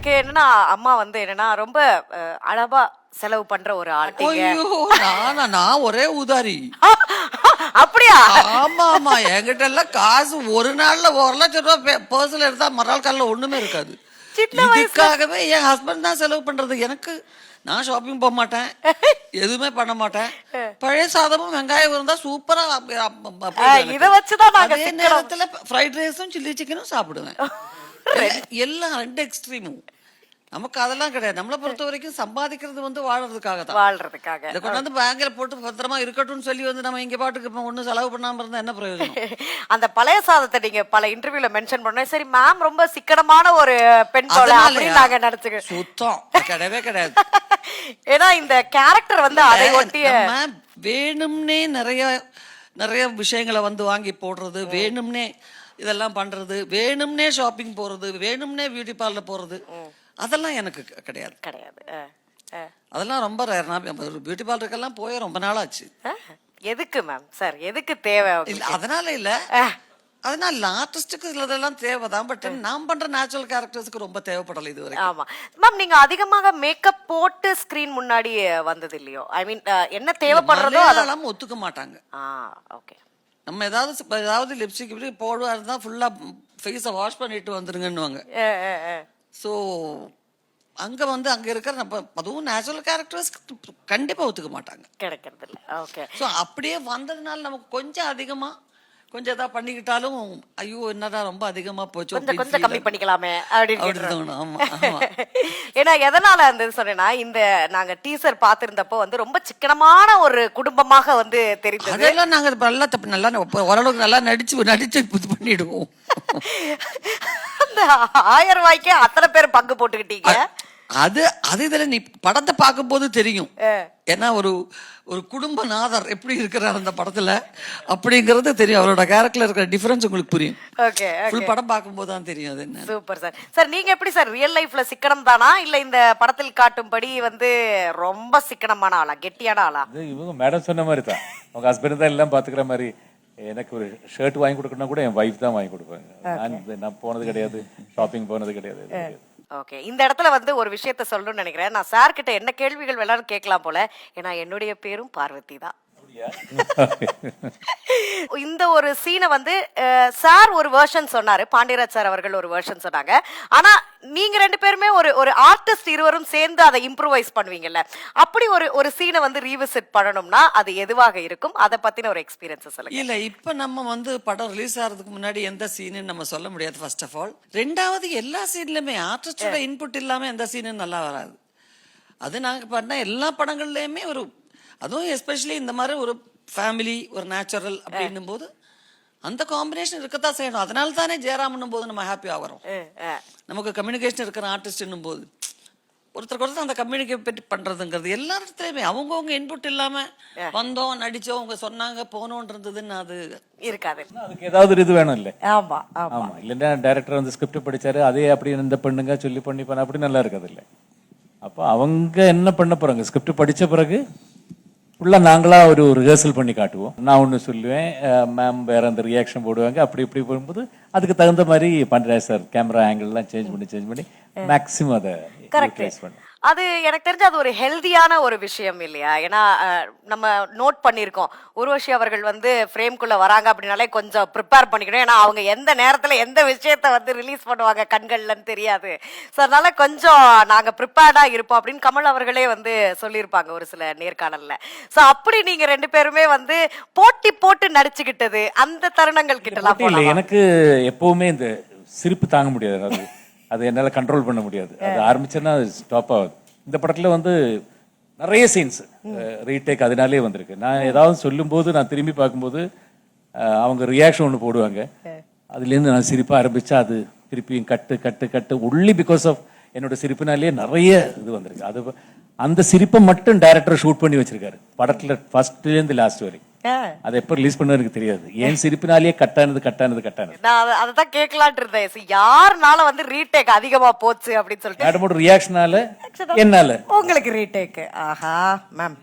எனக்கு என்னன்னா அம்மா வந்து என்னன்னா ரொம்ப அளவா செலவு பண்ற ஒரு ஆள்ட்டீங்க. ஐயோ நான் ஒரே உதாரி. அப்படியா? ஆமா ஆமா, என்கிட்ட எல்லாம் காசு ஒரு நாள்ல 1,00,000 ரூபாய் பர்ஸ்ல எடுத்தா மறுநாள் காலைல ஒண்ணுமே இருக்காது. இதுக்காகவே என் ஹஸ்பண்ட் தான் செலவு பண்றது. எனக்கு நான் ஷாப்பிங் போக மாட்டேன், எதுவுமே பண்ண மாட்டேன். பழைய சாதமும் வெங்காயம் இருந்தா சூப்பரா இத வச்சுதான் நாங்க அதே நேரத்துல ஃப்ரைட் ரைஸும் சில்லி சிக்கனும் சாப்பிடுவேன். எல்லாம் ரெண்டு எக்ஸ்ட்ரீமும். நமக்கு அதெல்லாம் கிடையாது. நம்மளை பொறுத்த வரைக்கும் சம்பாதிக்கிறது வந்து வாழ்றதுக்காக தான். வாழ்றதுக்காக இதை கொண்டாந்து பேங்க்ல போட்டு பத்திரமா இருக்கட்டும்னு சொல்லி வந்து நம்ம இங்க பாட்டுக்கு ஒன்னும் செலவு பண்ணாம இருந்தா என்ன பிரயோஜனம்? அந்த பழைய சாதத்தை நீங்க பல இன்டர்வியூல மென்ஷன் பண்ண, சரி மேம் ரொம்ப சிக்கனமான ஒரு பெண் போல அப்படின்னு நாங்க நினைச்சுக்க. சுத்தம் கிடையவே கிடையாது. ஏன்னா இந்த கேரக்டர் வந்து அதை ஒட்டிய வேணும்னே நிறைய நிறைய விஷயங்களை வந்து வாங்கி போடுறது, வேணும்னே இதெல்லாம் பண்றது, வேணும்னே ஷாப்பிங் போறது, வேணும்னே பியூட்டி பார்லர் போறது, அதெல்லாம் எனக்கு கிடையாது கிடையாது. அதெல்லாம் ரொம்ப ரேர். நான் பியூட்டி பார்லருக்கெல்லாம் போய் ரொம்ப நாள் ஆச்சு. எதுக்கு மேம் சார், எதுக்கு தேவை? அதனால இல்ல, அதனால ஆர்டிஸ்டுக்கு இதெல்லாம் தேவைதான். பட் நான் பண்ற நேச்சுரல் கேரக்டர்ஸ்க்கு ரொம்ப தேவைப்படல இது வரைக்கும். ஆமா மேம், நீங்க அதிகமாக மேக்கப் போட்டு ஸ்கிரீன் முன்னாடி வந்தது இல்லையோ? ஐ மீன் என்ன தேவைப்படுறதோ அதெல்லாம் ஒத்துக்க மாட்டாங்க. ஓகே, நம்ம ஏதாவது லிப்ஸ்டிக் இப்படி போடுவா இருந்தா ஃபுல்லா ஃபேஸை வாஷ் பண்ணிட்டு வந்துருங்கன்னுவாங்க. ஸோ அங்க வந்து அங்க இருக்கிற நம்ம அதுவும் நேச்சுரல் கேரக்டர்ஸ் கண்டிப்பா ஒத்துக்க மாட்டாங்க, கிடைக்கிறது இல்லை. ஓகே, ஸோ அப்படியே வந்ததுனால நமக்கு கொஞ்சம் அதிகமா கொஞ்சம் ஏதாவது பண்ணிக்கிட்டாலும் ஐயோ என்னதான் ரொம்ப அதிகமா போச்சு, கொஞ்சம் கம்மி பண்ணிக்கலாமே அப்படின்னு தோணும். ஆமா, ஏன்னா எதனால அந்த சொன்னேன்னா, இந்த நாங்க டீசர் பார்த்திருந்தப்போ வந்து ரொம்ப சிக்கனமான ஒரு குடும்பமாக வந்து தெரிஞ்சது. அதெல்லாம் நாங்க நல்லா ஓரளவுக்கு நல்லா நடிச்சு பண்ணிடுவோம். அந்த 1000 ரூபாய்க்கே அத்தனை பேர் பங்கு போட்டுக்கிட்டீங்க. அது இதுல நீ படத்தை பார்க்கும் போது தெரியும். ஏன்னா ஒரு குடும்ப நாதர் எப்படி இருக்கிறார் அந்த படத்துல அப்படிங்கறது தெரியும். அவரோட கேரக்டர்ல இருக்கிற டிஃபரன்ஸ் உங்களுக்கு புரியும். ஓகே, ஃபுல் படம் பார்க்கும்போது தான் தெரியும் அது என்ன. Super sir. சார் நீங்க எப்படி சார் ரியல் லைஃப்ல சிக்கனம் தானா, இல்ல இந்த படத்தில் காட்டும்படி வந்து ரொம்ப சிக்கனமான ஆளா, கெட்டியான ஆளா? இவங்க மேடம் சொன்ன மாதிரி தான், அவங்க ஹஸ்பண்ட் தான் எல்லாம் பாத்துக்கிற மாதிரி. எனக்கு ஒரு ஷர்ட் வாங்கி கொடுக்கணும் கூட என் வைஃப் தான் வாங்கி கொடுப்பாங்க. நான் போனது கிடையாது, ஷாப்பிங் போனது கிடையாது. ஓகே, இந்த இடத்துல வந்து ஒரு விஷயத்த சொல்லணும்னு நினைக்கிறேன். நான் சார் கிட்ட என்ன கேள்விகள் வேணாலும் கேட்கலாம் போல. ஏன்னா என்னுடைய பேரும் பார்வதி தான். இந்த ஒரு சீனை வந்து சார் ஒரு வெர்ஷன் சொன்னாரு, பாண்டியராஜ் சார் அவர்கள் ஒரு வெர்ஷன் சொன்னாங்க. ஆனா நீங்க ரெண்டு பேருமே ஒரு ஆர்டிஸ்ட் இருவரும் சேர்ந்து அதை இம்ப்ரூவைஸ் பண்ணுவீங்கல்ல, அப்படி ஒரு சீனை வந்து ரீவிசிட் பண்ணணும்னா அது எதுவாக இருக்கும்? அதை பத்தின ஒரு எக்ஸ்பீரியன்ஸ் சொல்லுங்க. இல்ல, இப்ப நம்ம வந்து படம் ரிலீஸ் ஆகிறதுக்கு முன்னாடி எந்த சீனு நம்ம சொல்ல முடியாது ஃபர்ஸ்ட் ஆஃப் ஆல். ரெண்டாவது எல்லா சீன்லயுமே ஆர்டிஸ்டோட இன்புட் இல்லாம எந்த சீனு நல்லா வராது. அது நாங்க பண்ண எல்லா படங்கள்லயுமே அதுவும் எஸ்பெஷலி இந்த மாதிரி ஒரு ஃபேமிலி ஒரு நேச்சுரல் அப்படின்னும் போது அந்த காம்பினேஷன் இருக்கத்தான் செய்யணும். அதனால தானே ஜெயராமன் போது நம்ம ஹாப்பி ஆகிறோம். நமக்கு கம்யூனிகேஷன் இருக்கிற ஆர்டிஸ்ட்னும் போது ஒருத்தருக்கு அந்த கம்யூனிகேட் பண்றதுங்கிறது எல்லா இடத்துலயுமே அவங்கவுங்க இன்புட் இல்லாம வந்தோம் நடிச்சோம் அவங்க சொன்னாங்க போனோம்னு இருந்ததுன்னு அது இருக்காது. அதுக்கு ஏதாவது இது வேணும் இல்ல? ஆமா ஆமா, இல்லைன்னா டைரக்டர் வந்து ஸ்கிரிப்ட் படிச்சாரு அதே அப்படி இந்த பண்ணுங்க சொல்லி பண்ணி பண்ண அப்படி நல்லா இருக்காது இல்ல. அப்போ அவங்க என்ன பண்ண போறாங்க, ஸ்கிரிப்ட் படிச்ச பிறகு ஃபுல்லா நாங்களா ஒரு ரிஹர்சல் பண்ணி காட்டுவோம். நான் ஒன்று சொல்லுவேன், மேம் வேற அந்த ரியாக்ஷன் போடுவாங்க. அப்படி இப்படி போகும்போது அதுக்கு தகுந்த மாதிரி பண்றேன் சார். கேமரா ஆங்கிள்லாம் சேஞ்ச் பண்ணி மேக்ஸிமம் அதை யூட்டிலைஸ் பண்ணேன். அது எனக்கு தெரிஞ்சு அது ஒரு ஹெல்தியான ஒரு விஷயம் இல்லையா? ஏன்னா நம்ம நோட் பண்ணியிருக்கோம், உர்வஷி அவர்கள் வந்து ஃப்ரேம்குள்ள வராங்க அப்படின்னாலே கொஞ்சம் ப்ரிப்பேர் பண்ணிக்கணும். ஏன்னா அவங்க எந்த நேரத்துல எந்த விஷயத்த வந்து ரிலீஸ் பண்ணுவாங்க கண்கள்லன்னு தெரியாது. ஸோ அதனால கொஞ்சம் நாங்க ப்ரிப்பேர்டா இருப்போம் அப்படின்னு கமல் அவர்களே வந்து சொல்லியிருப்பாங்க ஒரு சில நேர்காணல்ல. ஸோ அப்படி நீங்க ரெண்டு பேருமே வந்து போட்டி போட்டு நடிச்சுக்கிட்டது அந்த தருணங்கள் கிட்டலாம் இல்லை. எனக்கு எப்பவுமே இந்த சிரிப்பு தாங்க முடியாது, அது என்னால் கண்ட்ரோல் பண்ண முடியாது. அது ஆரம்பிச்சேன்னா ஸ்டாப் ஆகுது. இந்த படத்துல வந்து நிறைய சீன்ஸ் ரீடேக் அதனாலே வந்திருக்கு. நான் ஏதாவது சொல்லும்போது நான் திரும்பி பார்க்கும்போது அவங்க ரியாக்ஷன் ஒன்று போடுவாங்க, அதுலேருந்து நான் சிரிப்பா ஆரம்பிச்சா அது திருப்பியும் கட்டு ஒன்லி பிகாஸ் ஆஃப் என்னோட சிரிப்பினாலேயே நிறைய இது வந்திருக்கு. அது அந்த சிரிப்பை மட்டும் டைரக்டர் ஷூட் பண்ணி வச்சிருக்காரு படத்துல ஃபர்ஸ்ட்லேருந்து லாஸ்ட் வரைக்கும். அதை எப்ப ரிலீஸ் பண்ண எனக்கு தெரியாது. ஏன் சிரிப்பினாலேயே கட்டானது. நான் அதான் கேட்கலான்ட்டு இருந்தேன், யாருனால வந்து ரீடேக் அதிகமா போச்சு அப்படின்னு சொல்லிட்டு. மேடமோட ரியாக்ஷனால என்னால உங்களுக்கு ரீடேக். ஆஹா மேம்.